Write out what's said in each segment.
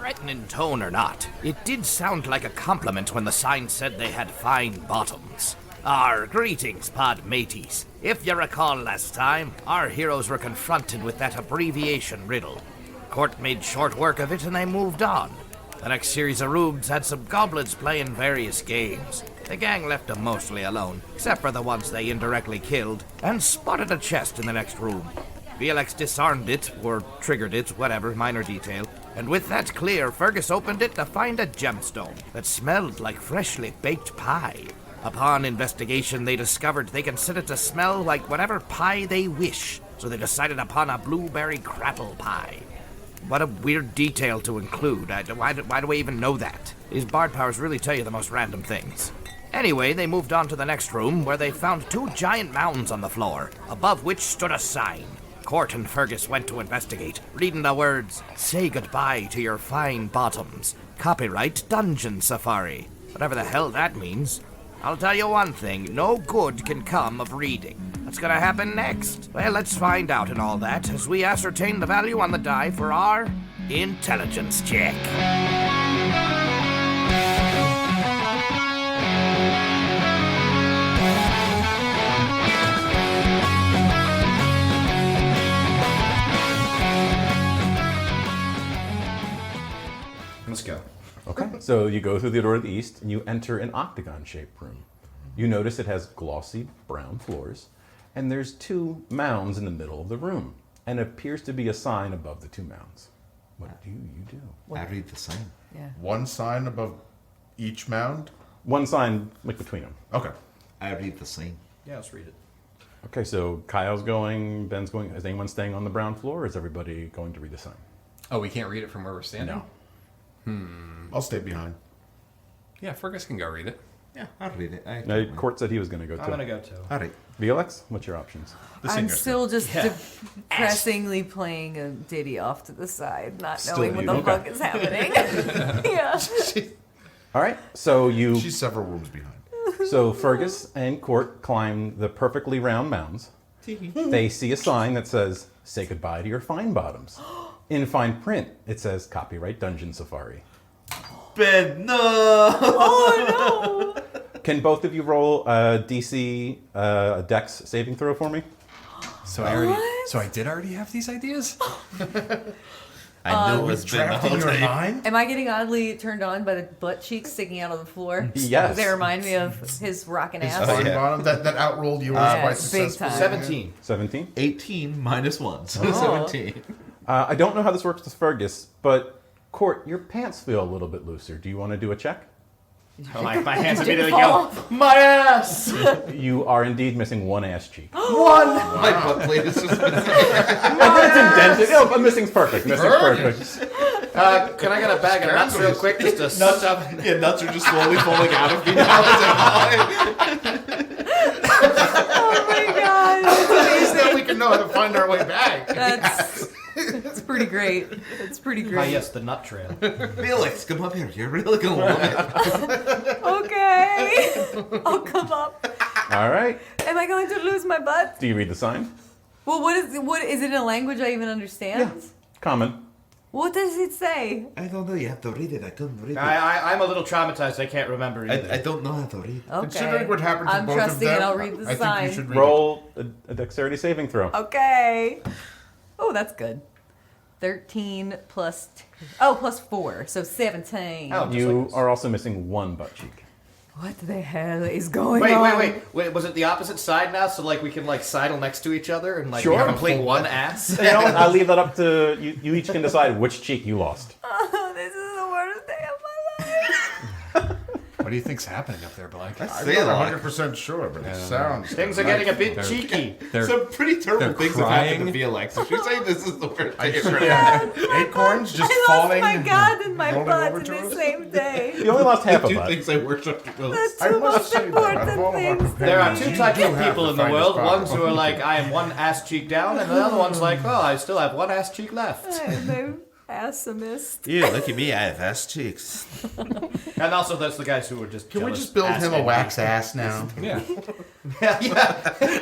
threatening tone or not, it did sound like a compliment when the sign said they had fine bottoms. Greetings, pod mateys. If you recall last time, our heroes were confronted with that abbreviation riddle. Kort made short work of it and they moved on. The next series of rubes had some goblins playing various games. The gang left them mostly alone, except for the ones they indirectly killed, and spotted a chest in the next room. Violexx disarmed it, or triggered it, whatever, minor detail, and with that clear, Fergus opened it to find a gemstone that smelled like freshly baked pie. Upon investigation, they discovered they can set it to smell like whatever pie they wish, so they decided upon a blueberry crapple pie. What a weird detail to include. Why do we even know that? These bard powers really tell you the most random things. Anyway, they moved on to the next room, where they found two giant mounds on the floor, above which stood a sign. Kort and Fergus went to investigate, reading the words, "Say goodbye to your fine bottoms. Copyright Dungeon Safari." Whatever the hell that means. I'll tell you one thing, no good can come of reading. What's gonna happen next? Well, let's find out and all that as we ascertain the value on the die for our intelligence check. Let's go. Okay, so you go through the door to the east and you enter an octagon-shaped room. You notice it has glossy brown floors, and there's two mounds in the middle of the room, and it appears to be a sign above the two mounds. What do you do? I read the sign. Yeah. One sign above each mound? One sign, like, between them. Okay. I read the sign. Yeah, let's read it. Okay, so Kyle's going, Ben's going. Is anyone staying on the brown floor, or is everybody going to read the sign? Oh, we can't read it from where we're standing? No. I'll stay behind. Yeah, Fergus can go read it. Yeah, I'll read it. Kort said he was going to go, too. I'm going to go, too. All right. Violexx, what's your options? I'm still just depressingly playing a ditty off to the side, not Still knowing what you. the Okay. fuck is happening. Yeah. All right, so you... She's several rooms behind. So Fergus and Kort climb the perfectly round mounds. They see a sign that says, "Say goodbye to your Finebottoms." In fine print, it says, "Copyright Dungeon Safari." Ben, no! Oh no! Can both of you roll a DC Dex saving throw for me? So I did already have these ideas? I know it's been the whole time. mind? Am I getting oddly turned on by the butt cheeks sticking out of the floor? Yes. They remind me of his rockin' ass. Bottom, that outrolled yours Yeah, quite big successfully. time. 17. 17? 18 minus 1, so Oh. 17. I don't know how this works with Fergus, but Kort, your pants feel a little bit looser. Do you want to do a check? Oh, my hands Did it immediately fall go, off? my ass! You are indeed missing one ass cheek. My butt plate is just... It's indented. Oh, but missing's perfect. Missing's perfect. Can I get a bag of nuts real quick just to suck up? Yeah, nuts are just slowly falling out of me now. Oh my god! That's So we can know how to find our way back. That's pretty great. It's pretty great. Ah, yes, the nut trail. Violexx, come up here. You're really going to love it. Okay. I'll come up. All right. Am I going to lose my butt? Do you read the sign? Well, what is it in a language I even understand? Common. What does it say? I don't know. You have to read it. I couldn't read it. I'm a little traumatized. I can't remember either. I don't know how to read. Okay. Considering what happened to I'm both of trusting them, and I'll read the I sign. think you should read Roll a dexterity saving throw. Okay. Oh, that's good. 13 plus 2. Oh, plus 4. So 17. Oh, just You like this. are also missing one butt cheek. What the hell is going on? Wait, was it the opposite side now? So, like, we can, like, sidle next to each other and, like, Sure. we have a complete one ass? You know what? I'll leave that up to you. You each can decide which cheek you lost. Oh, this is the worst day of my life. What do you think's happening up there, Blag? I'm Say not like- 100% sure, but it sounds... Things are getting a bit cheeky. Some pretty terrible they're things have happened to crying. Violexx. If you're saying this is the worst day ever. Acorns just I falling. lost my god and my rolling butt over in to the us. same day. You only lost half a Two butt. things I worship the The most. I two must most say that out of important all of our things. There are companions, two you types do of have people the in the finest world. bottom. Ones who are like, I am one ass cheek down, and the other one's like, oh, I still have one ass cheek left. I'm no assamist. Yeah, look at me. I have ass cheeks. And also, that's the guys who were just Can we jealous just build ass him a envy. wax ass now? Yeah. yeah.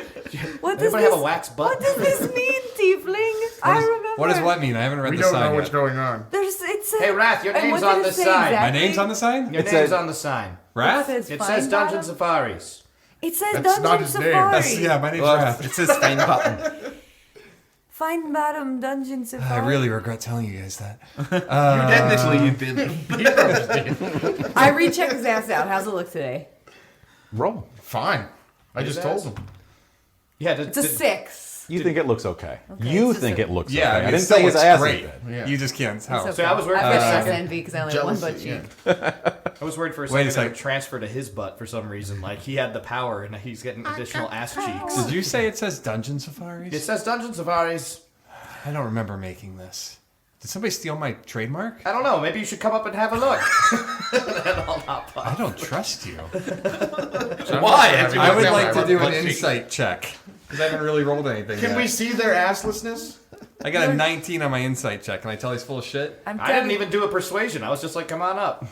What does Anybody have a wax butt? What does this mean, tiefling? I remember. What does what mean? I haven't read We the don't sign know what's yet. going on. It say? Hey, Rath, your and name's what did on it this say sign. exactly? My name's on the sign? Your It name's says- on the sign. Wrath? It says, It says Finebottom? Dungeon Safaris. It says That's Dungeon not his name. Safari. Yeah, my name's Wrath. It says Finebottom. Finebottom Dungeon Safari. I really regret telling you guys that. You did. I rechecked his ass out. How's it look today? Roll. Fine. I just told him. Yeah, It's a 6. You think it looks okay. Okay, You it's just think a- it looks Yeah, okay. I mean, I didn't still say his looks ass great. is good. Yeah. You just can't tell. It's So I was worried I for a have second. envy because I only have one butt Jealousy, cheek. I was worried for a Wait a second that it would sec. transfer to his butt for some reason. Like he had the power and he's getting additional ass cheeks. Did you say it says Dungeon Safaris? It says Dungeon Safaris. I don't remember making this. Did somebody steal my trademark? I don't know. Maybe you should come up and have a look. I don't trust you. Why? I would like to do an insight check. Because I haven't really rolled anything Can yet. we see their asslessness? I got a 19 on my insight check. Can I tell he's full of shit? I'm I didn't even do a persuasion. I was just like, come on up.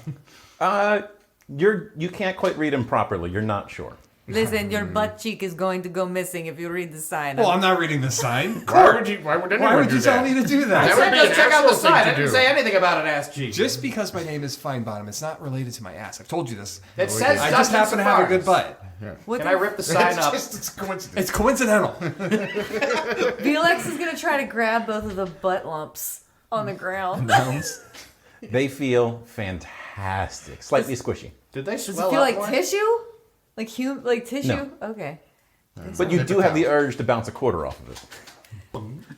You can't quite read him properly. You're not sure. Listen, your butt cheek is going to go missing if you read the sign. Well, I'm not reading the sign. Why would anyone Why would do you tell that? me to do I that? would said be just an check out the asshole thing sign. to I didn't do. say anything about an ass cheek. Just because my name is Finebottom, it's not related to my ass. I've told you this. It says I just Dungeon happen to have a good Safaris. butt. What Can the I rip the sign up? It's coincidence. It's coincidental. Violexx is gonna try to grab both of the butt lumps on the ground. They feel fantastic. Slightly squishy. Did they Does swell it feel up like more? tissue? Like tissue? No. Okay. But you do have the urge to bounce a quarter off of it.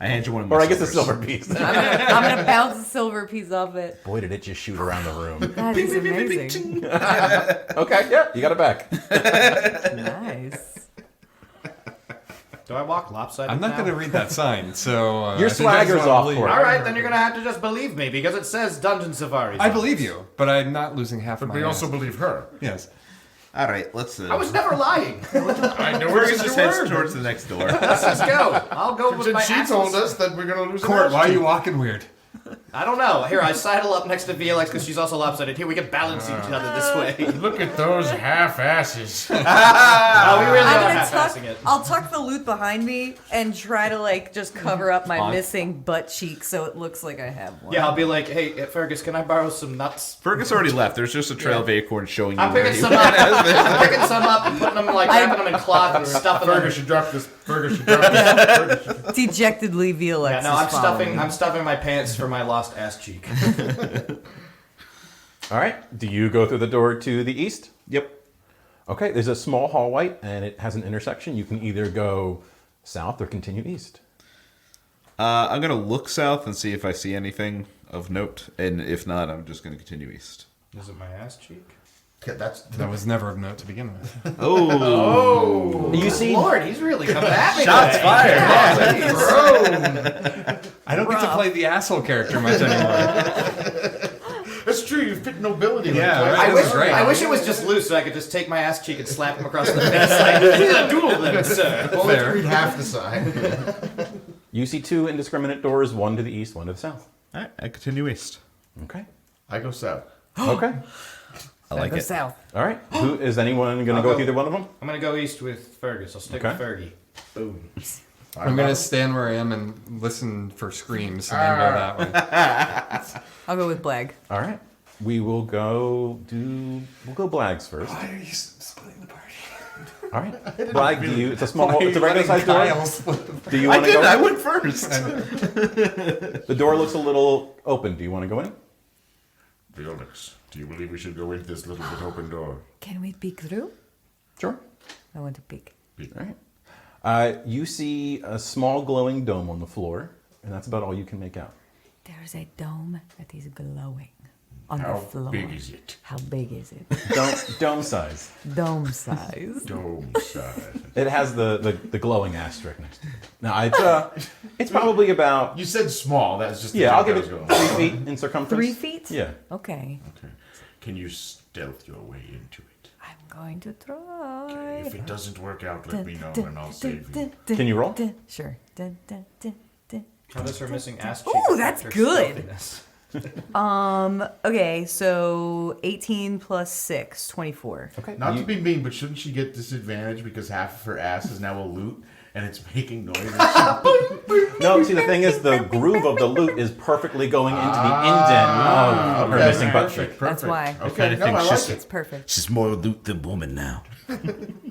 I hand you one of my Or I guess a silvers. silver piece. I'm gonna bounce a silver piece off it. Boy, did it just shoot around the room. That is amazing. Okay, yeah, you got it back. Nice. Do I walk lopsided I'm not now? going to read that sign, so... Your I think I just swagger's wanna off believe for it. it. All right, then you're gonna have to just believe me because it says Dungeon Safaris. I believe you, but I'm not losing half of But my we also ass. believe her. Yes. All right, let's. I was never lying. I know Fergus it's just your heads word. towards the next door. Let's go. I'll go with Since my she assless- told us that we're gonna lose an Kort, ass why are cheek. you walking weird? I don't know. Here, I sidle up next to Violexx because she's also lopsided. Here, we can balance each other this way. Look at those half asses. Oh, we really I'm are gonna half-assing tuck. it. I'll tuck the loot behind me and try to like just cover up my missing butt cheek so it looks like I have one. Yeah, I'll be like, hey, Fergus, can I borrow some nuts? Fergus already left. There's just a trail of acorns showing you I'm where picking he some went. up. I'm picking some up and putting them like wrapping them in cloth and stuffing them. Fergus should drop this. Fergus should drop this. Fergus should... Dejectedly, Violexx. Yeah, no, I'm stuffing my pants for my lost ass cheek. All right, do you go through the door to the east? Yep. Okay, there's a small hallway and it has an intersection. You can either go south or continue east. I'm gonna look south and see if I see anything of note, and if not, I'm just gonna continue east. Is it my ass cheek? Okay, that's... That was never of note to begin with. Oh, You see, Lord, he's really coming at me. shots today. fired! I don't get to play the asshole character much anymore. That's true. You've picked nobility. Yeah, like, right. I This wish, is great. I wish it was just loose so I could just take my ass cheek and slap him across the face. Like, this is a duel then, sir. Well, let's Fair. read half the sign. you see two indiscriminate doors, one to the east, one to the south. All right, I continue east. Okay. I go south. Okay. I like Go it. south. All right. Who is anyone going to I'll go with go. either one of them? I'm gonna go east with Fergus. I'll stick Okay. with Fergie. Boom. I'm going to stand where I am and listen for screams and then go that way. I'll go with Blag. All right. We will go Blag's first. Why are you splitting the party? All right. Blag, it's a small, it's a regular sized door. Do you I want to did. go I in? went first. The door looks a little open. Do you want to go in? Violexx, do you believe we should go into this little bit open door? Can we peek through? Sure. I want to peek. All right. You see a small glowing dome on the floor, and that's about all you can make out. There's a dome that is glowing on How the floor. big is it? How big is it? Dome size. Dome size. Dome size. It has the glowing asterisk next to it. Now, it's probably about, You said small. That's just the yeah, I'll joke give I it was going 3 feet in circumference. 3 feet? Yeah. Okay. Okay. Can you stealth your way into it? I'm going to try. If it doesn't work out, let me know and I'll save you. Can you roll? Sure. How does her missing ass cheek? Ooh, that's affect her good. stealthiness? Okay, so 18 plus 6, 24. Okay. Not to be mean, but shouldn't she get disadvantage because half of her ass is now a loot? and it's making noises. No, see, the thing is, the groove of the lute is perfectly going into the indent of her missing butt cheek. That's why. Okay, no, I like It's perfect. She's more lute than woman now.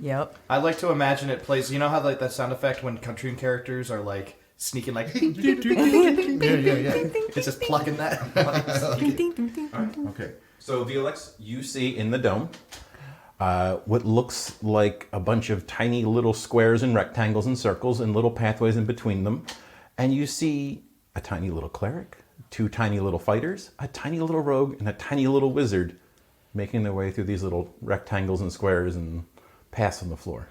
Yep. I like to imagine it plays. You know how like that sound effect when cartoon characters are like sneaking like. Yeah. It's just plucking that. Ding, ding, ding, ding. Okay. So, Violexx, you see in the dome what looks like a bunch of tiny little squares and rectangles and circles and little pathways in between them. And you see a tiny little cleric, 2 tiny little fighters, a tiny little rogue, and a tiny little wizard making their way through these little rectangles and squares and paths on the floor.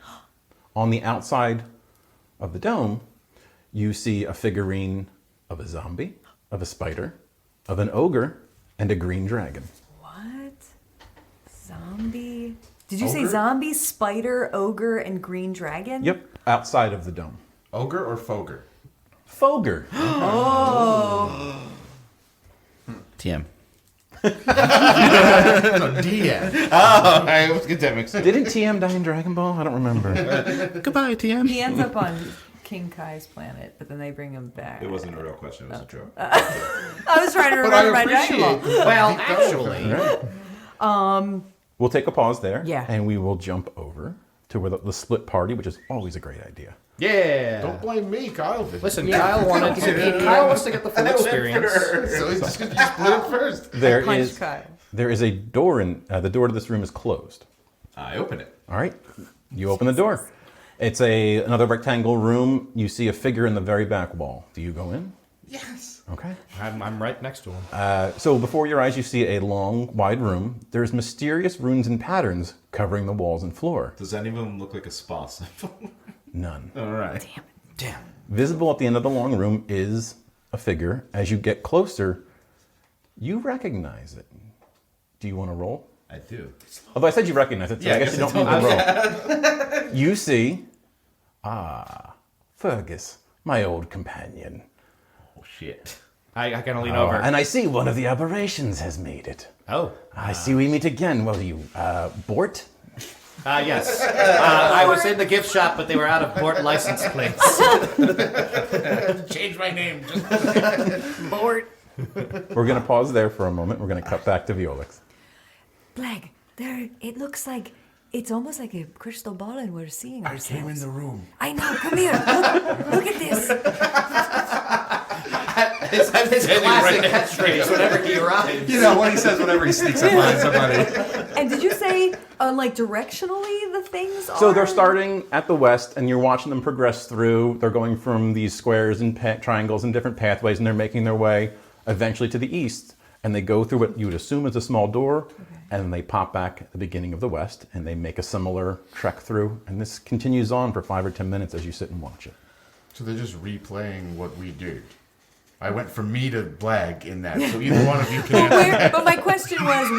On the outside of the dome, you see a figurine of a zombie, of a spider, of an ogre, and a green dragon. What? Zombie? Did you say zombie, spider, ogre, and green dragon? Yep, outside of the dome. Ogre or Foger? Fogre. TM. No, DM. Oh, I was get that mixed up. Didn't TM die in Dragon Ball? I don't remember. Goodbye, TM. He ends up on King Kai's planet, but then they bring him back. It wasn't a real question. It was a joke. I was trying to remember my Dragon Ball. Well, actually, We'll take a pause there. Yeah. And we will jump over to where the split party, which is always a great idea. yeah. Don't blame me, Kyle. Listen, Kyle wanted to. Kyle wants to get the full experience. So he's just gonna split it first. There Punch is Kyle. there is a door in the door to this room is closed. I open it. All right. You open the door. It's another rectangle room. You see a figure in the very back wall. Do you go in? Yes. Okay. I'm right next to him. So before your eyes, you see a long, wide room. There's mysterious runes and patterns covering the walls and floor. Does any of them look like a spa symbol? None. All right. Damn. Visible at the end of the long room is a figure. As you get closer, you recognize it. Do you want to roll? I do. Although I said you recognize it, so Yeah, I guess you don't need to roll. You see, Fergus, my old companion. Oh, shit. I can lean over. And I see one of the aberrations has made it. Oh. I see we meet again. Well, you, Bort? Yes. I was in the gift shop, but they were out of port license plates. Change my name. Just Bort. We're going to pause there for a moment. We're going to cut back to Violexx. Blag, there, it looks like, it's almost like a crystal ball and we're seeing ourselves. came in the room. I know, come here. Look at this. It's his classic catchphrase whenever he arrives. You know what he says whenever he sneaks up behind somebody. And did you say, like, directionally the things are? So they're starting at the west, and you're watching them progress through. They're going from these squares and triangles and different pathways, and they're making their way eventually to the east. And they go through what you would assume is a small door, and then they pop back at the beginning of the west, and they make a similar trek through. And this continues on for 5 or 10 minutes as you sit and watch it. So they're just replaying what we did. I went from me to Blag in that, so either one of you can answer. But my question was,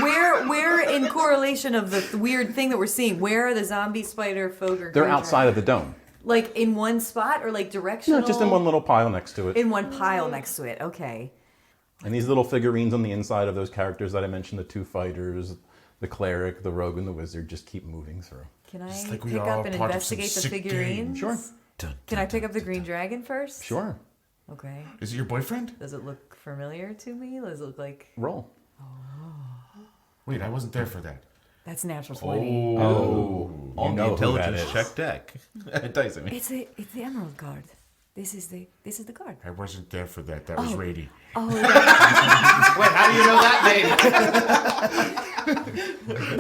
where in correlation of the weird thing that we're seeing, where are the zombie, spider, fogre? They're outside of the dome. Like in one spot or like directional? No, just in one little pile next to it. In one pile next to it, okay. And these little figurines on the inside of those characters that I mentioned, the 2 fighters, the cleric, the rogue, and the wizard, just keep moving through. Can I like we pick are up all and part of some investigate the sick figurines? Sure. Can I pick up the green dragon first? Sure. Okay. Is it your boyfriend? Does it look familiar to me? Does it look like... Roll. Wait, I wasn't there for that. That's natural 20. All You the know who intelligence that is. check deck. Dice, I mean. It's the emerald guard. This is the guard. I wasn't there for that. That was Rady. Oh, yeah. Wait, how do you know that name?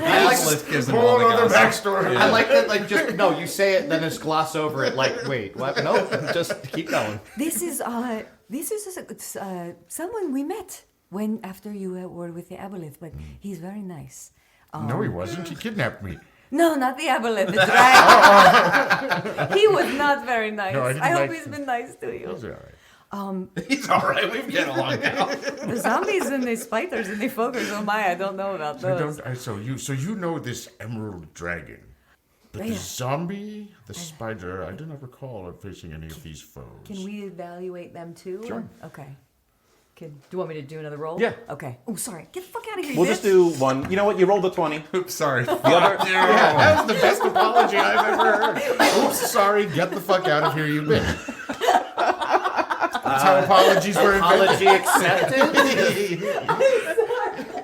I like Gives them all the gossip. backstory. I like that. Like, just no. You say it, then just gloss over it. Like, wait, what? No, just keep going. This is someone we met when after you were with the aboleth, but he's very nice. No, he wasn't. He kidnapped me. No, not the aboleth, the dragon. He was not very nice. No, I didn't hope like he's him. been nice to you. He's all right. He's all right. We've get along now. The zombies and the spiders and the fogres, oh my, I don't know about those. So you know this emerald dragon, but the Yeah. zombie, the spider. I do not recall facing any of these foes. Can we evaluate them too? Sure. Okay. Do you want me to do another roll? Yeah. Okay. Oh, sorry. Get the fuck out of here, We'll bitch. just do one. You know what? You rolled a 20. Oops, sorry. The other, That was the best apology I've ever heard. Oops, sorry. Get the fuck out of here, you bitch. That's how apologies were invented. Apology accepted.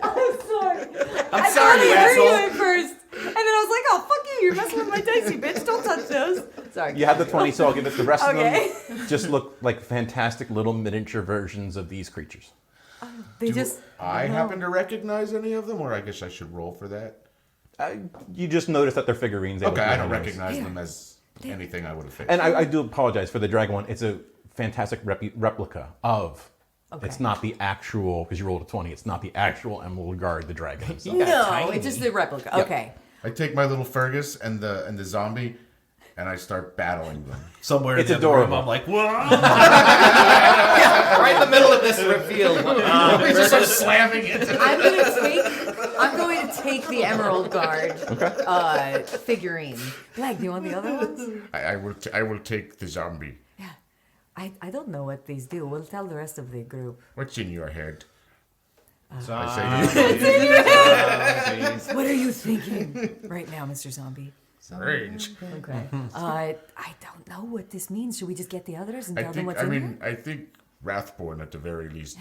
I'm sorry. I'm sorry, you I heard you asshole. at first. And then I was like, oh, fuck you. You're messing with my dice, you bitch. Don't touch those. Sorry. you had the 20, so I'll give it. The rest Okay. of them just look like fantastic little miniature versions of these creatures. They just. I don't know. happen to recognize any of them, or I guess I should roll for that. You just notice that they're figurines. They Okay, look I don't really nice. recognize them as anything I would have faced. And I do apologize for the dragon one. It's a fantastic replica of. Okay. It's not the actual, because you rolled a 20, it's not the actual Emerald Guard, the dragon himself. No, tiny. it's just the replica. Yep. Okay. I take my little Fergus and the zombie, and I start battling them. Somewhere It's in the other room, adorable. I'm like, whoa! Right in the middle of this reveal. We just start slamming it. I'm going to take the Emerald Guard figurine. Blag, do you want the other ones? I will take the zombie. Yeah. I don't know what these do. We'll tell the rest of the group. What's in your head? So, I say, What are you thinking right now, Mr. Zombie? strange. Okay. I don't know what this means. Should we just get the others and tell them what's in here? I think Rathborn at the very least,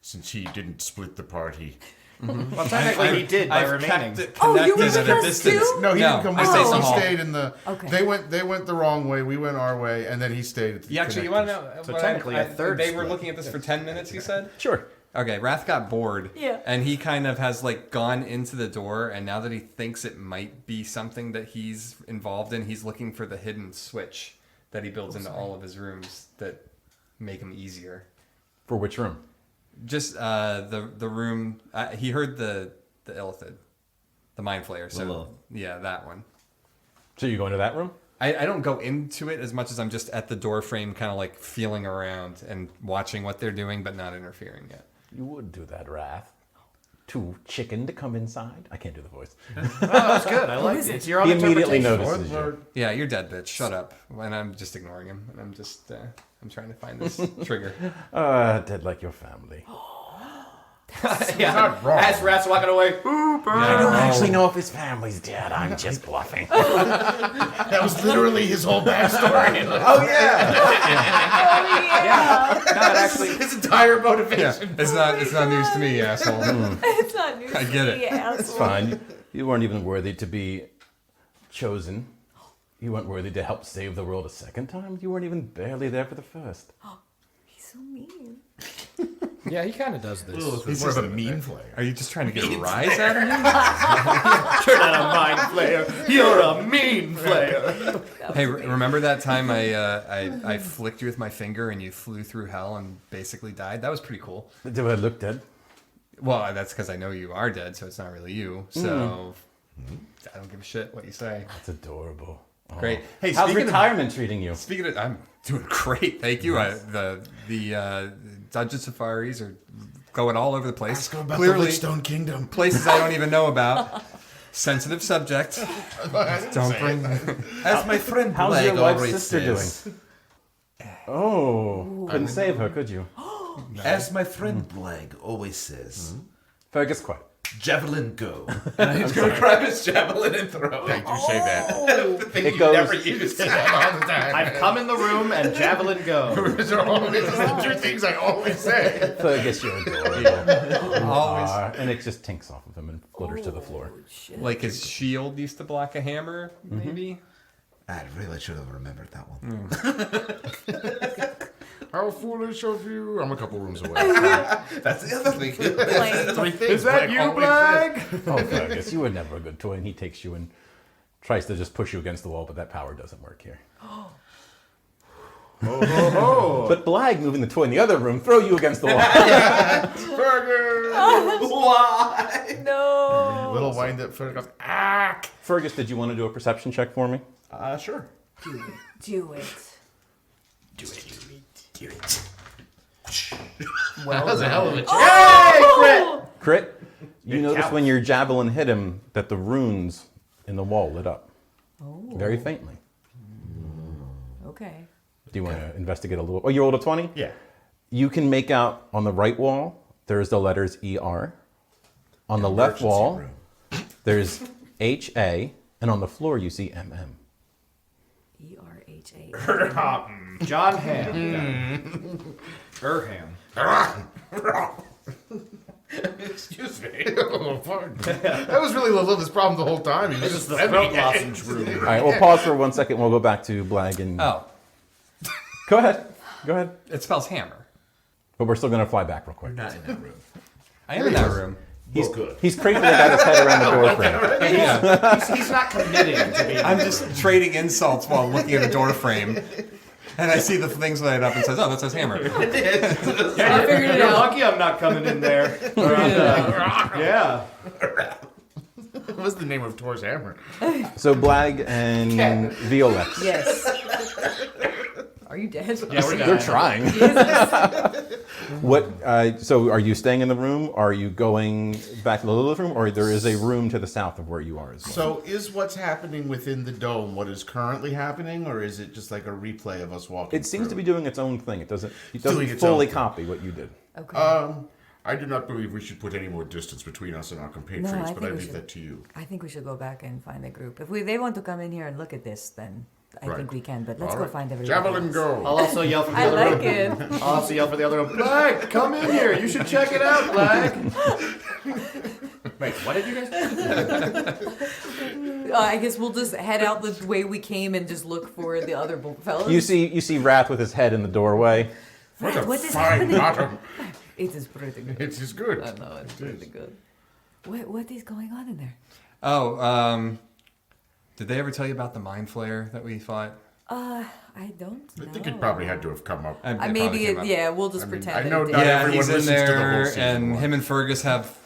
since he didn't split the party. well, technically he did by remaining. Kept it Oh, you connected were at a with us distance. too? No, he No, didn't come I with stayed us. He small. stayed in the. Okay. They went the wrong way. We went our way, and then he stayed at the. Yeah, actually, you want to know? So what technically a third They were split. looking at this for 10 minutes, you said? Sure. Okay, Rath got bored. Yeah. And he kind of has like gone into the door, and now that he thinks it might be something that he's involved in, he's looking for the hidden switch that he builds into all of his rooms that make them easier. For which room? Just the room. He heard the Illithid, the Mind Flayer. So Lilith. yeah, that one. So you go into that room? I don't go into it as much as I'm just at the door frame, kind of like feeling around and watching what they're doing, but not interfering yet. You would do that, Rath. Too chicken to come inside? I can't do the voice. Oh, that's good. I like it. It's your own He immediately interpretation. notices you. Yeah, you're dead, bitch. Shut up. And I'm just ignoring him. And I'm just, I'm trying to find this trigger. Dead like your family. Yeah. Not wrong. As Rat's walking away. I don't actually know if his family's dead. I'm just bluffing. That was literally his whole backstory. Oh, yeah. Yeah. No, it actually. His entire motivation. It's not news to me, asshole. It's not news. I get it. It's fine. You weren't even worthy to be chosen. You weren't worthy to help save the world a second time. You weren't even barely there for the first. He's so mean. Yeah, he kind of does this. He's more of a mean player. Are you just trying to get a rise out of me? You're not a mind flayer. You're a mean player. Hey, remember that time I flicked you with my finger and you flew through hell and basically died? That was pretty cool. Do I look dead? Well, that's because I know you are dead, so it's not really you. So I don't give a shit what you say. That's adorable. Oh. Great. Hey, How's speaking retirement treating you? Speaking of, I'm doing great. Thank you. The Dungeon Safaris are going all over the place. Ask him about Clearly, the Lichstone Kingdom. places I don't even know about. Sensitive subject. Don't bring. As my friend How's Blag your wife's always sister says, doing? Oh, couldn't save her, could you? as my friend Blag always says, Fergus, quiet. javelin go. And he's going to grab his javelin and throw I it. do say that. The thing It you goes- never use. All the time. I've come in the room and javelin go. Those are always the two things I always say. Fergus, you're adorable. Always. And it just tinks off of him and flutters to the floor. Like his shield used to block a hammer, maybe. I really should have remembered that one. How foolish of you. I'm a couple rooms away. That's the other thing. Like, Three things Is that Blag you, always Blag? Oh, Fergus, you were never a good toy, and he takes you and tries to just push you against the wall, but that power doesn't work here. But Blag, moving the toy in the other room, throw you against the wall. Why? no. Little wind up foot goes, ah! Fergus, did you want to do a perception check for me? Sure. Do it. Do it. That was a hell of a check. Hey, crit! Crit, you It notice counts. when your javelin hit him that the runes in the wall lit up. Oh. Very faintly. Okay. Do you want to investigate a little? Oh, you rolled a 20? Yeah. You can make out on the right wall, there's the letters ER. On the left wall, there's HA. And on the floor, you see MM. ERHA. John Ham. Erham. Excuse me. That was really Lilith's problem the whole time. He was just The throat lozenge room. All right, we'll pause for 1 second. We'll go back to Blag and... Oh, Go ahead. it spells hammer. But we're still going to fly back real quick. Not in that room. I am in that room. He's creepily got his head around the door frame. He's not committing to being. I'm just trading insults while looking at the door frame. And I see the things light up and says, "Oh, that says hammer." Yeah, you're lucky I'm not coming in there. Yeah. What's the name of Thor's hammer? So Blag and Violexx. Yes. Are you dead? Yeah, we're They're dying. trying. What? So are you staying in the room? Are you going back to the Lilith room? Or there is a room to the south of where you are as well? So is what's happening within the dome what is currently happening, or is it just like a replay of us walking It seems to through? be doing its own thing. It doesn't Doing its fully own thing. copy what you did. Okay. I do not believe we should put any more distance between us and our compatriots, No, I but think I we leave should. that to you. I think we should go back and find the group. If they want to come in here and look at this, then I Right. think we can. But let's All go right. find everybody. Javelin else. go. I'll also yell for the I other like room. it. I'll also yell for the other room. Blag, come in here. You should check it out, Blag. Wait, what did you guys do? I guess we'll just head out the way we came and just look for the other fellas. You see Rath with his head in the doorway. What a what is fine happening? bottom. It is pretty good. It is good. I know it's pretty good. What is going on in there? Oh, did they ever tell you about the mind flare that we fought? I don't know. I think it probably had to have come up. It probably Maybe came it, up. yeah. We'll just I mean, pretend. I that know it did. not Yeah, everyone he's in listens to the whole there, season and one. him and Fergus have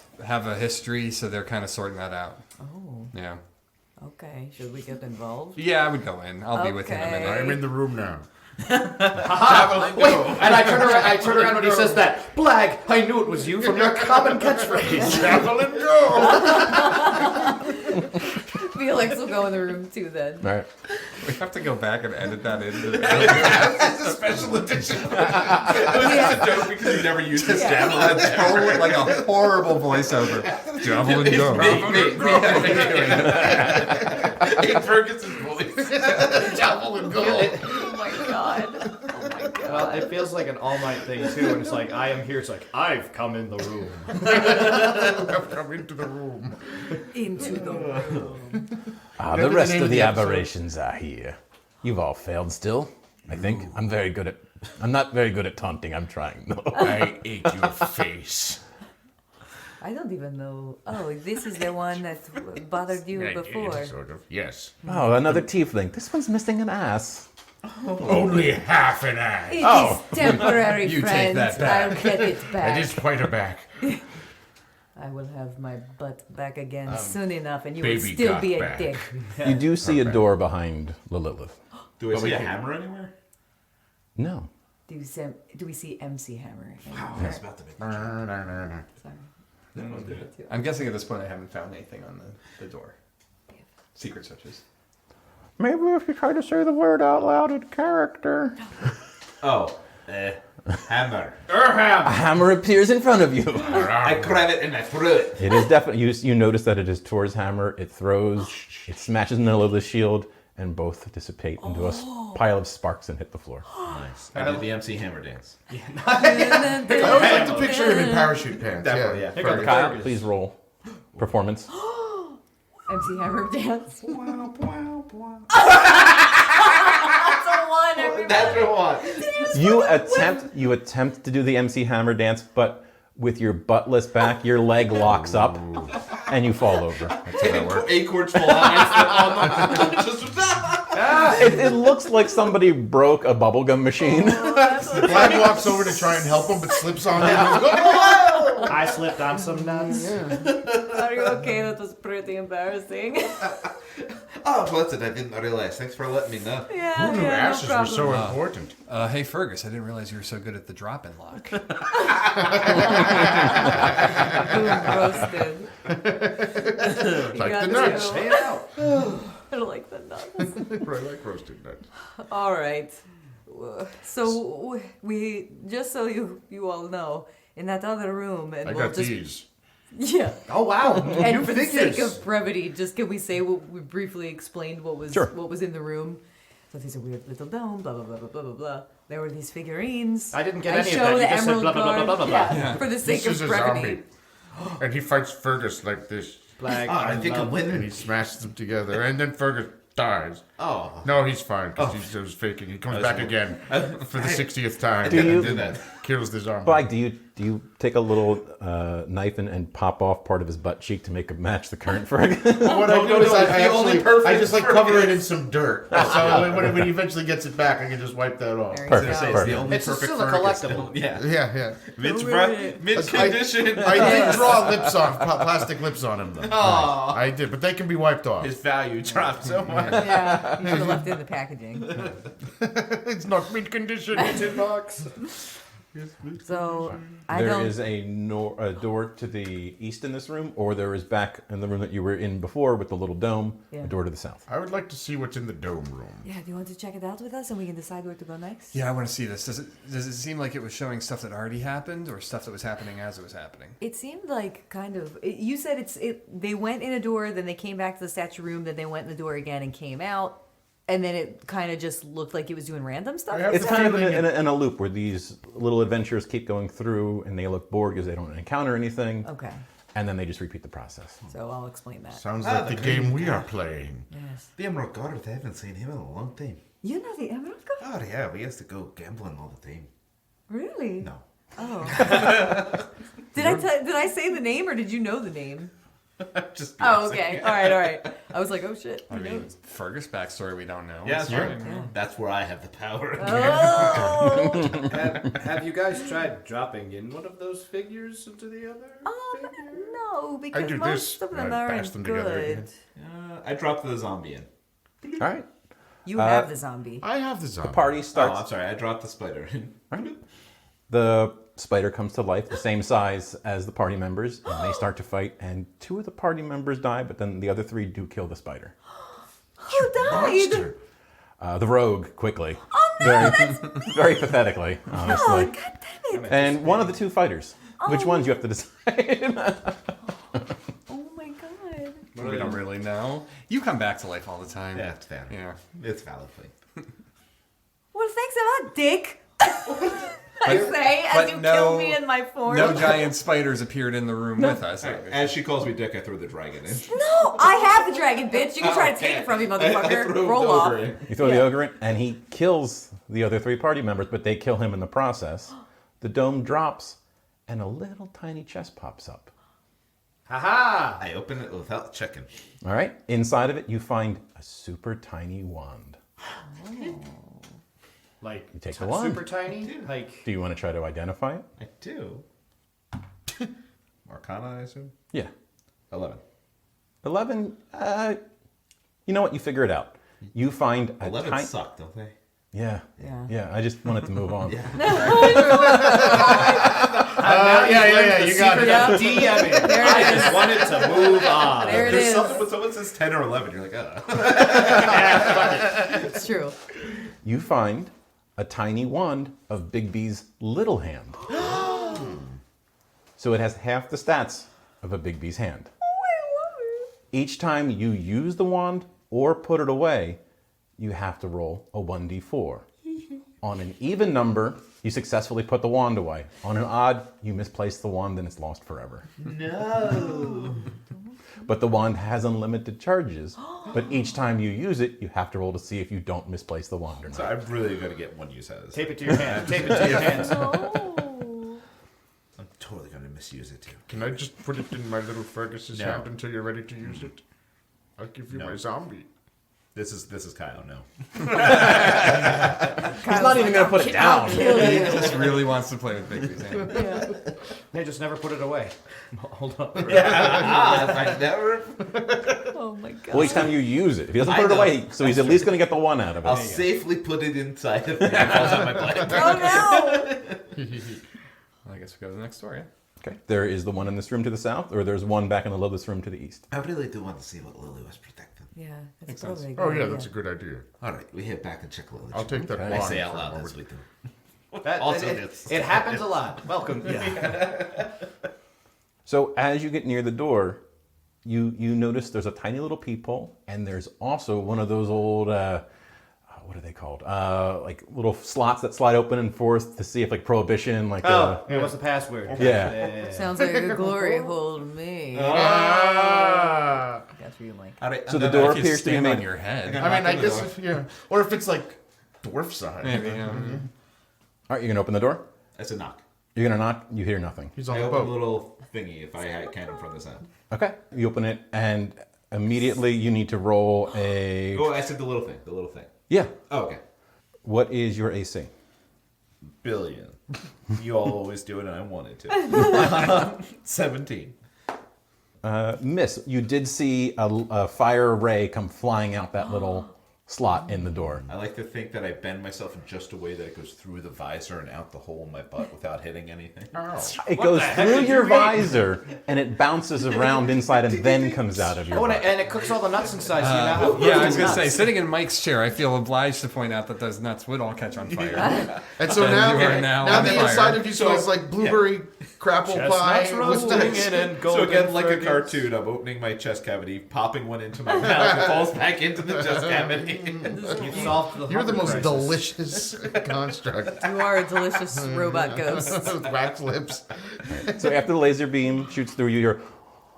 a history, so they're kind of sorting that out. Oh, Yeah. okay. Should we get involved? Yeah, I would go in. I'll be with him in a Okay. minute. I'm in the room now. Wait, and I turn around when he says that. Blag, I knew it was you from your common catchphrase. Javelin go. Felix will go in the room too then. All right. We have to go back and edit that in. It's a special edition. It was just a joke because he never used his javelin. That's totally like a horrible voiceover. Javelin go. In Fergus's voice. Javelin go. Oh my god. Oh my god. Well, it feels like an All Might thing too, and it's like I am here. It's like I've come in the room. I've come into the room. Into the room. The Remember the rest name of of the the episode? aberrations are here. You've all failed still, I think. I'm not very good at taunting. I'm trying, though. I ate your face. I don't even know. Oh, this is the one that bothered you before. Sort of. Yes. Oh, another tiefling. This one's missing an ass. Only half an eye. It is temporary, You take friend. that back. I'll get it back. It is quite a back. I will have my butt back again soon enough, and you will baby still got be a back. dick. You do see a door behind Lilith. Do I see a hammer anywhere? No. Do we see MC Hammer? I was about to make Sorry. I'm guessing at this point I haven't found anything on the door. Secret switches. Maybe if you try to say the word out loud in character. Oh, hammer. A hammer appears in front of you. I grab it and I throw it. It is definitely. You notice that it is Tor's hammer. It throws. It smashes in the middle of the shield, and both dissipate into a pile of sparks and hit the floor. Nice. I did the MC hammer dance. I always like to picture him in parachute pants. Definitely, Yeah. yeah. Kyle, please roll performance. MC Hammer dance. That's a one. Everybody. That's what. You attempt to do the MC Hammer dance, but with your buttless back, your leg locks up, and you fall over. That's how that works. Acorns fall on them. It looks like somebody broke a bubblegum machine. Flag walks over to try and help him, but slips on him. I slipped on some nuts. Are you okay? That was pretty embarrassing. Oh, blessed, I didn't realize. Thanks for letting me know. Yeah, Who knew yeah, ashes no were so problem. important? Hey Fergus, I didn't realize you were so good at the drop-in lock. Roasted. Like got the nuts. you. Say it out. I like the nuts. I like roasted nuts. All right. So we just so you all know, in that other room, and I we'll got just these. yeah. Oh wow! And New for the figures. sake of brevity, just can we say what we briefly explained what was Sure. what was in the room? So there's a weird little dome, blah blah blah blah blah blah blah. There were these figurines. I didn't get I any of show that. You the just said Emerald blah, blah, blah, Guard. blah, blah, blah, blah. Yeah, for the sake This is of a brevity. zombie. And he fights Fergus like this. Blag, I think I'm And winning. he smashes them together. And then Fergus dies. Oh. No, he's fine because he's just faking. He comes back again for the 60th time. Do you- do that? Kills the zombie. Blag, do you take a little knife and pop off part of his butt cheek to make it match the current Fergus? What I do no, is no, it's the only perfect I just like Fergus. cover it in some dirt. So when he eventually gets it back, I can just wipe that off. There you Perfect. go. It's the only It's perfect still a Fergus. collectible. Yeah. Yeah. Mid condition. I did draw lips on plastic lips on him though. Aw. I did, but they can be wiped off. His value dropped so much. Yeah, you should have left it in the packaging. It's not mint condition. tin box. So I There don't. is a door to the east in this room, or there is back in the room that you were in before with the little dome, Yeah. a door to the south. I would like to see what's in the dome room. Yeah, do you want to check it out with us, and we can decide where to go next? Yeah, I want to see this. Does it seem like it was showing stuff that already happened, or stuff that was happening as it was happening? It seemed like kind of. You said they went in a door, then they came back to the statue room, then they went in the door again and came out, and then it kind of just looked like it was doing random stuff. I have It's the kind of feeling in a loop where these little adventurers keep going through, and they look bored because they don't encounter anything, Okay, and then they just repeat the process. so I'll explain that. Sounds like the game we are playing. Yes. The Emerald Guard, I haven't seen him in a long time. You know the Emerald Guard? Oh, yeah, we used to go gambling all the time. Really? No. Oh. Did I say the name, or did you know the name? Just Oh, okay. All right. I was like, oh shit. I Who mean, knows? Fergus backstory we don't know. Yeah, that's So, right. Yeah. That's where I have the power. Oh. Have you guys tried dropping in one of those figures into the other? No, because do most this, of them and I bash aren't them together good. again. I dropped the zombie in. All right. You have the zombie. I have the zombie. Party Oh, I'm starts. sorry, I dropped the spider in. The spider comes to life, the same size as the party members, and they start to fight. And 2 of the party members die, but then the other 3 do kill the spider. Who died? Monster. The rogue quickly. Oh no, Very, very pathetically, Oh, honestly. God damn it. And one of the 2 fighters. Which ones you have to decide? Oh my god. We don't really know. You come back to life all the time. Yeah, it's fair. Yeah. It's valid thing. Well, thanks a lot, Dick. I say as but you no- kill me in my form. No giant spiders appeared in the room with us. As she calls me Dick, I throw the dragon in. No, I have the dragon, bitch. You can try to take it from me, I motherfucker. throw Roll the off. ogre in. You throw the ogre in, and he kills the other 3 party members, but they kill him in the process. The dome drops, and a little tiny chest pops up. Haha! I open it without checking. All right? Inside of it, you find a super tiny wand. Like You take the wand. super tiny? Like Do you want to try to identify it? I do. Arcana, I assume? Yeah. 11. 11, you know what? You figure it out. You find a 11 tiny... suck, don't they? Yeah. Yeah. Yeah, I just wanted to move on. Yeah. You got it. Yeah. DMing. There I it is. just wanted to move on. There it There's is. something when someone says 10 or 11, you're like, It's true. You find a tiny wand of Bigby's little hand. So it has half the stats of a Bigby's hand. Each time you use the wand or put it away, you have to roll a 1d4. On an even number, you successfully put the wand away. On an odd, you misplace the wand and it's lost forever. no. But the wand has unlimited charges. But each time you use it, you have to roll to see if you don't misplace the wand or not. So I'm really going to get one use out of this. Tape it to your hand. Tape it to your hand. Oh. I'm totally going to misuse it too. Can I just put it in my little Fergus's No. hand until you're ready to use it? I'll give you No. my zombie. This is Kyle, no. He's not even going to put it down. He just really wants to play with Bigby's hand. They just never put it away. Hold on. I never. Oh my god. Well, each time you use it. If he doesn't I put it know. away, so he's at least going to get the one out of it. I'll safely put it inside of me. It falls on my blanket. Oh no! Well, I guess we go to the next story. Yeah? Okay. There is the one in this room to the south, or there's one back in the low this room to the east. I really do want to see what Lily was protecting. Yeah, that's Makes probably sense. a good Oh yeah, idea. that's a good idea. All right, we head back and check Lily. I'll take that. I wand say out for a loud moment. as we do. It happens a lot. Welcome. Yeah. So as you get near the door, you notice there's a tiny little peephole, and there's also one of those old, what are they called? Like little slots that slide open and forth to see if like prohibition, like. What's the password? Yeah. Sounds like a glory hole to me. Ah. That's what you like. So the door If you appears to be stand on made. your head. I mean, I guess or if it's like dwarf size. Maybe, yeah. All right, you're gonna open the door. That's a knock. You're gonna knock. You hear nothing. He's I on the open a boat. little thingy if I can from this end. Okay. You open it, and immediately you need to roll a. Oh, I said the little thing. The little thing. Yeah. Oh, okay. What is your AC? Billion. You always do it, and I wanted to. 17. Miss. You did see a fire ray come flying out that little slot in the door. I like to think that I bend myself in just a way that it goes through the visor and out the hole in my butt without hitting anything. It goes through your visor, and it bounces around inside, and then comes out of your. Oh, butt. and it cooks all the nuts inside, so you now have Yeah, I was gonna nuts. say, sitting in Mike's chair, I feel obliged to point out that those nuts would all catch on fire. And so now, you are now now on the fire. inside of you smells like blueberry crapple pie. Chestnuts with roasting the- it and So golden again, like a Fergus. cartoon, I'm opening my chest cavity, popping one into my mouth, it falls back into the chest cavity. You've solved the You're the hunger most crisis. delicious construct You are a delicious robot ghost. with wax lips. So after the laser beam shoots through you, you're.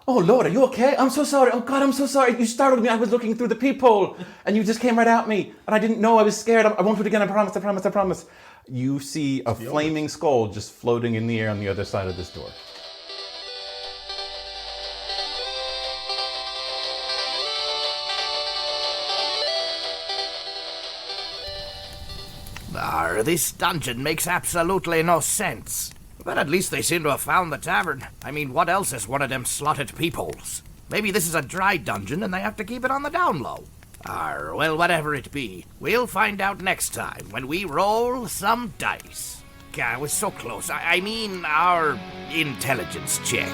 Oh Lord, are you okay? I'm so sorry. Oh God, I'm so sorry. You startled me. I was looking through the peephole, and you just came right at me, and I didn't know. I was scared. I won't do it again. I promise. I promise. I promise. You see a flaming skull just floating in the air on the other side of this door. This dungeon makes absolutely no sense. But at least they seem to have found the tavern. I mean, what else is one of them slotted peepholes? Maybe this is a dry dungeon and they have to keep it on the down low. Well, whatever it be, we'll find out next time when we roll some dice. God, I was so close. I mean, our intelligence check.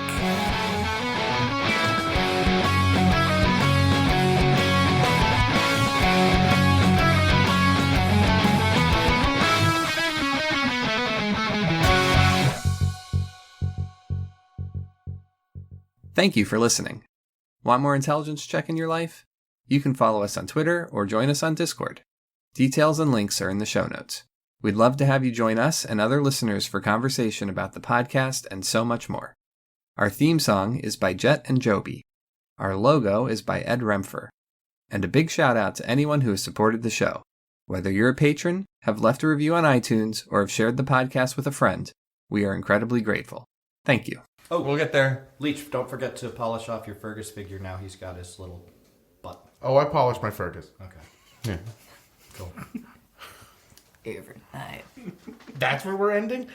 Thank you for listening. Want more intelligence check in your life? You can follow us on Twitter or join us on Discord. Details and links are in the show notes. We'd love to have you join us and other listeners for conversation about the podcast and so much more. Our theme song is by Jet and Joby. Our logo is by Ed Rempfer. And a big shout out to anyone who has supported the show. Whether you're a patron, have left a review on iTunes, or have shared the podcast with a friend, we are incredibly grateful. Thank you. Oh, We'll get there. Leech, don't forget to polish off your Fergus figure now. He's got his little butt. Oh, I polished my Fergus. Okay. Cool. Overnight. That's where we're ending?